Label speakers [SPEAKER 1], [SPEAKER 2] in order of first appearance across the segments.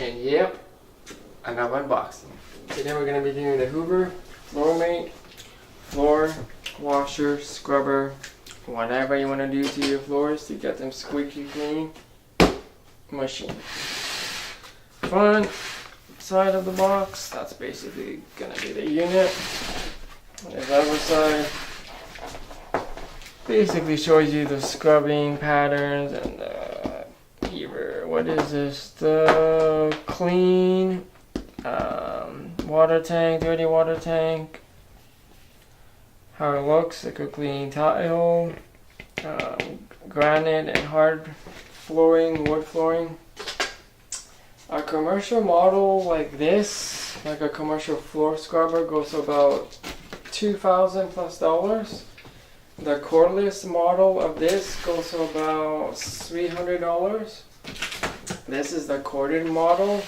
[SPEAKER 1] And yep, another unboxing. Today we're going to be doing the Hoover Floormate floor washer, scrubber, whatever you want to do to your floors to get them squeaky clean machine. Front side of the box, that's basically going to be the unit. And the other side basically shows you the scrubbing patterns and what is this? The clean water tank, dirty water tank. How it looks, like a clean tile, granite and hard flooring, wood flooring. A commercial model like this, like a commercial floor scrubber, goes about $2,000 plus. The cordless model of this goes to about $300. This is the corded model.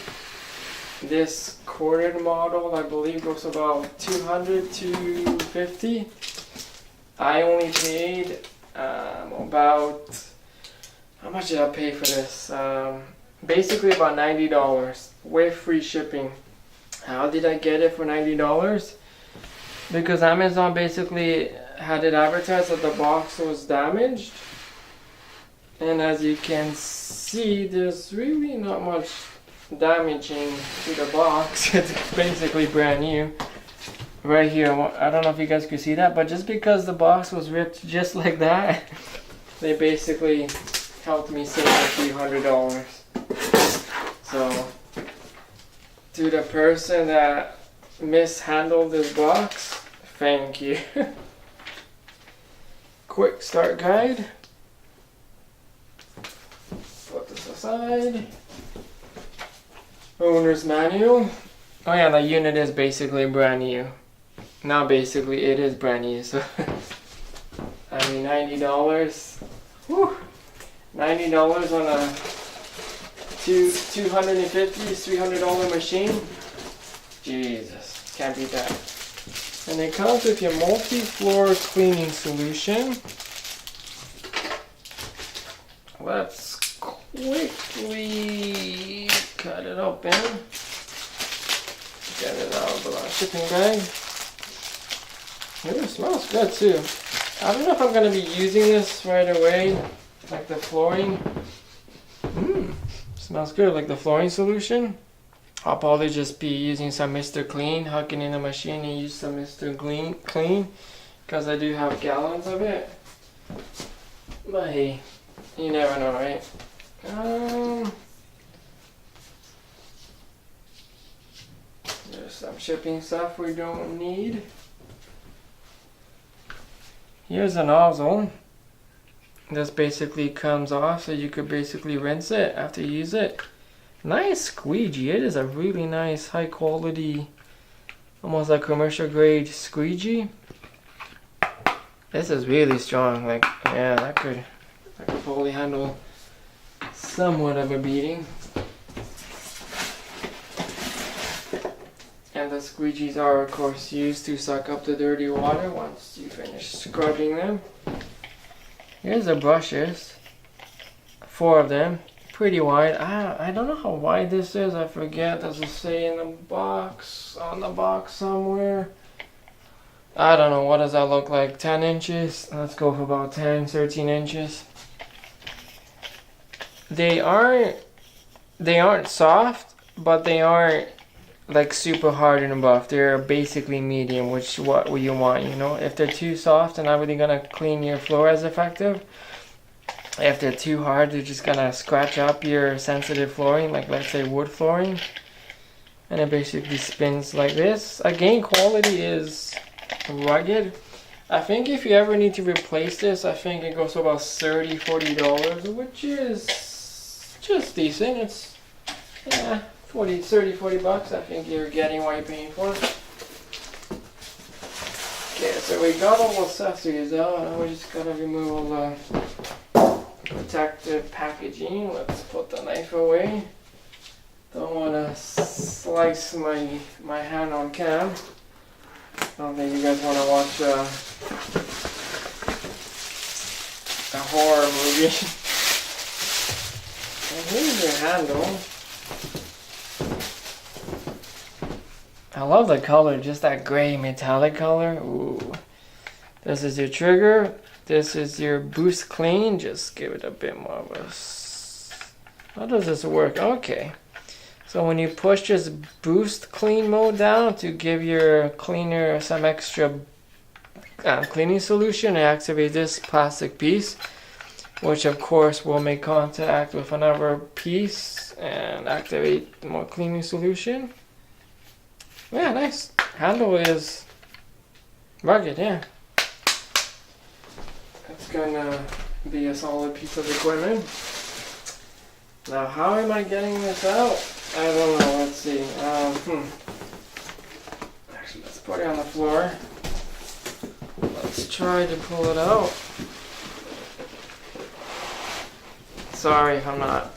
[SPEAKER 1] This corded model, I believe, goes about $200 to $250. I only paid about, how much did I pay for this? Basically about $90 with free shipping. How did I get it for $90? Because Amazon basically had it advertised that the box was damaged, and as you can see, there's really not much damaging to the box. It's basically brand new right here. I don't know if you guys could see that, but just because the box was ripped just like that, they basically helped me save a few $100. So to the person that mishandled this box, thank you. Quick start guide. Put this aside. Owner's manual. Oh yeah, the unit is basically brand new. Not basically, it is brand new. So I mean, $90. Whew. $90 on a $250, $300 machine. Jesus, can't beat that. And it comes with your multi-floor cleaning solution. Let's quickly cut it open. Get it out of the shipping bag. It smells good too. I don't know if I'm going to be using this right away, like the flooring. Smells good, like the flooring solution. I'll probably just be using some Mr. Clean, hooking in the machine and use some Mr. Clean, because I do have gallons of it. But hey, you never know, right? There's some shipping stuff we don't need. Here's a nozzle. This basically comes off, so you could basically rinse it after you use it. Nice squeegee. It is a really nice, high quality, almost like commercial grade squeegee. This is really strong. Like, yeah, that could probably handle somewhat of a beating. And the squeegees are, of course, used to suck up the dirty water once you finish scrubbing them. Here's the brushes. 4 of them. Pretty wide. I don't know how wide this is. I forget. Does it say in the box? On the box somewhere? I don't know. What does that look like? 10 inches? Let's go for about 10, 13 inches. They aren't soft, but they aren't like super hard and buff. They're basically medium, which is what you want, you know. If they're too soft, they're not really gonna clean your floor as effective. If they're too hard, they're just gonna scratch up your sensitive flooring, like let's say wood flooring. And it basically spins like this. Again, quality is rugged. I think if you ever need to replace this, I think it goes for about $30, $40, which is just decent. It's, yeah, 30, 40 bucks. I think you're getting what you're paying for. Okay, so we got all the accessories out. Now we just gotta remove all the protective packaging. Let's put the knife away. Don't want to slice my hand on cam. I don't think you guys want to watch a horror movie. And here's your handle. I love the color, just that gray metallic color. Ooh. This is your trigger. This is your boost clean. Just give it a bit more of a... How does this work? Okay. So when you push this boost clean mode down to give your cleaner some extra cleaning solution, it activates this plastic piece, which of course will make contact with another piece and activate more cleaning solution. Yeah, nice. Handle is rugged, yeah. It's gonna be a solid piece of equipment. Now, how am I getting this out? I don't know. Let's see. Actually, let's put it on the floor. Let's try to pull it out. Sorry if I'm not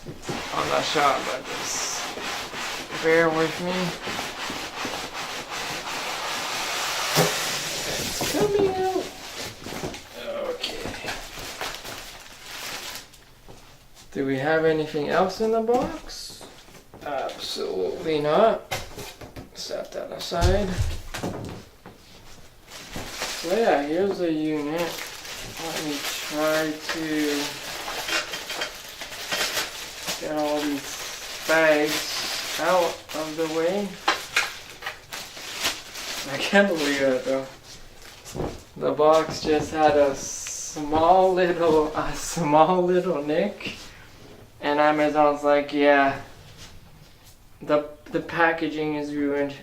[SPEAKER 1] on that shot, but just bear with me. It's coming out. Okay. Do we have anything else in the box? Absolutely not. Set that aside. So yeah, here's the unit. Let me try to get all these bags out of the way. I can't believe it though. The box just had a small little nick, and Amazon's like, yeah, the packaging is ruined.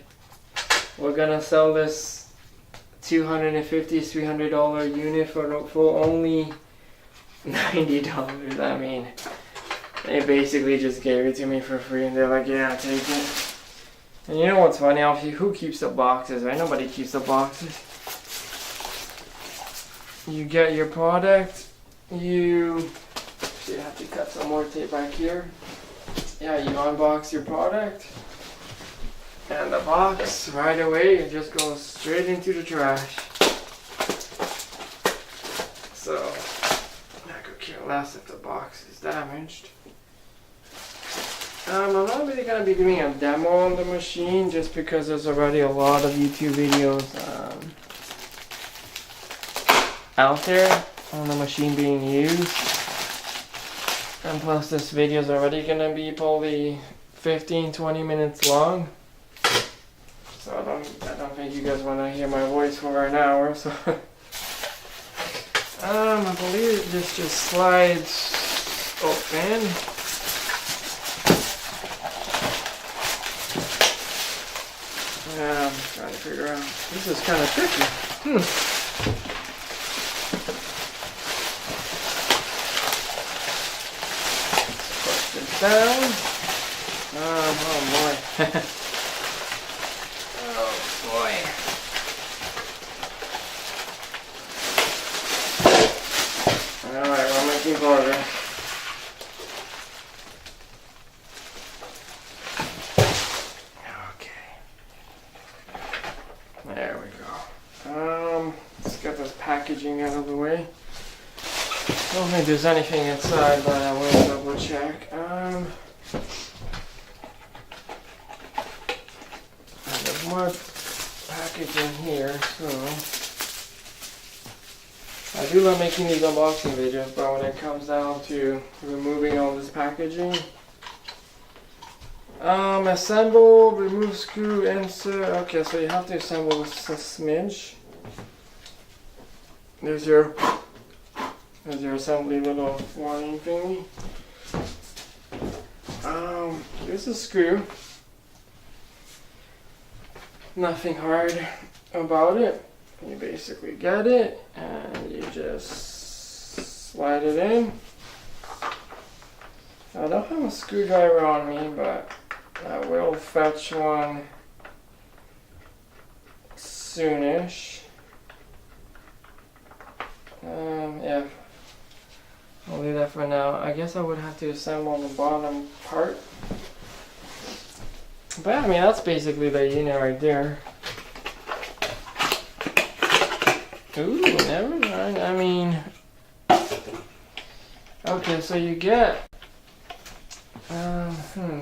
[SPEAKER 1] We're gonna sell this $250-$300 unit for only $90. I mean, they basically just gave it to me for free, and they're like, yeah, take it. And you know what's funny? Obviously, who keeps the boxes, right? Nobody keeps the boxes. You get your product, you have to cut some more tape back here. Yeah, you unbox your product, and the box right away, it just goes straight into the trash. So I could care less if the box is damaged. I'm not really going to be doing a demo on the machine just because there's already a lot of YouTube videos out there on the machine being used. And plus this video is already going to be probably 15-20 minutes long. So I don't think you guys want to hear my voice for an hour. So I believe this just slides open. I'm trying to figure out. This is kind of tricky. Push this down. Oh boy. Oh boy. Alright, we're making progress. There we go. Let's get this packaging out of the way. I don't think there's anything inside, but I will double check. There's more packaging here, so I do love making these unboxing videos, but when it comes down to removing all this packaging, assemble, remove screw, insert. Okay, so you have to assemble this a smidge. There's your assembly little warning thingy. Here's a screw. Nothing hard about it. You basically get it and you just slide it in. I don't have a screwdriver on me, but I will fetch one soonish. Yeah, I'll leave that for now. I guess I would have to assemble the bottom part. But I mean, that's basically the unit right there. Ooh, never mind. I mean, okay, so you get.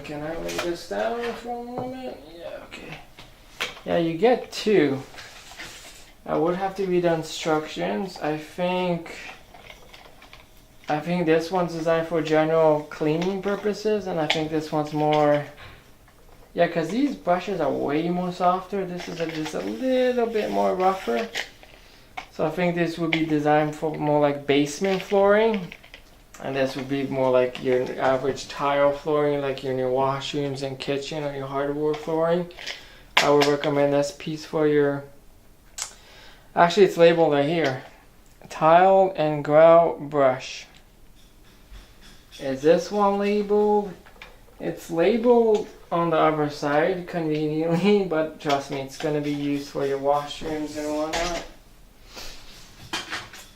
[SPEAKER 1] Can I lay this down for a moment? Yeah, okay. Yeah, you get two. I would have to read the instructions. I think this one's designed for general cleaning purposes, and I think this one's more, yeah, because these brushes are way more softer. This is just a little bit more rougher. So I think this would be designed for more like basement flooring, and this would be more like your average tile flooring, like in your washrooms and kitchen or your hardwood flooring. I would recommend this piece for your, actually it's labeled right here, tile and grout brush. Is this one labeled? It's labeled on the other side conveniently, but trust me, it's going to be used for your washrooms and whatnot.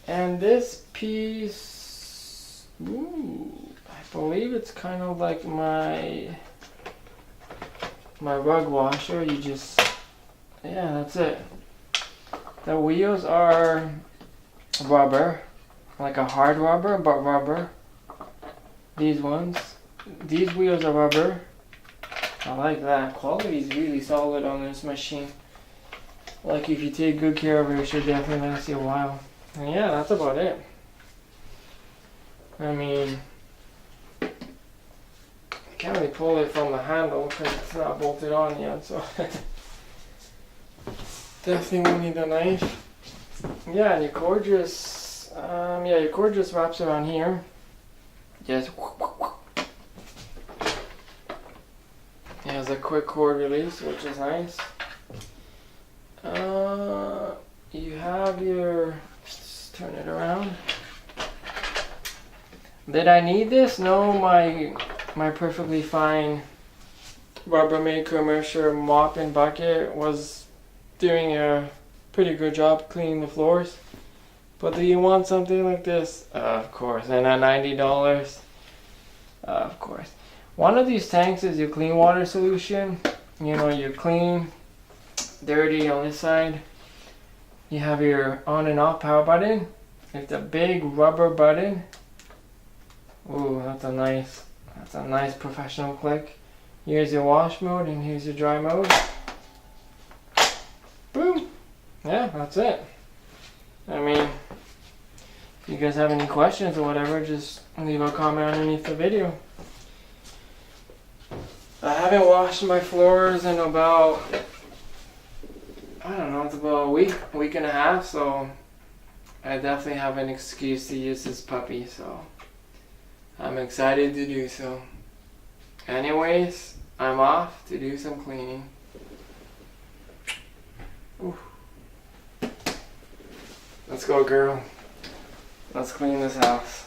[SPEAKER 1] And this piece, ooh, I believe it's kind of like my rug washer. You just, yeah, that's it. The wheels are rubber, like a hard rubber, but rubber. These ones, these wheels are rubber. I like that. Quality is really solid on this machine. Like if you take good care of it, it should definitely last you a while. And yeah, that's about it. I mean, I can't really pull it from the handle because it's not bolted on yet, so definitely will need a knife. Yeah, and your cord just, your cord just wraps around here. Just, it has a quick cord release, which is nice. You have your, just turn it around. Did I need this? No, my perfectly fine Rubbermaid commercial mop and bucket was doing a pretty good job cleaning the floors. But do you want something like this? Of course. And at $90, of course. One of these tanks is your clean water solution. You know, you clean, dirty on this side. You have your on and off power button. It's a big rubber button. Ooh, that's a nice professional click. Here's your wash mode and here's your dry mode. Boom. Yeah, that's it. I mean, if you guys have any questions or whatever, just leave a comment underneath the video. I haven't washed my floors in about, I don't know, it's about a week and a half, so I definitely have an excuse to use this puppy, so I'm excited to do so. Anyways, I'm off to do some cleaning. Ooh. Let's go, girl. Let's clean this house.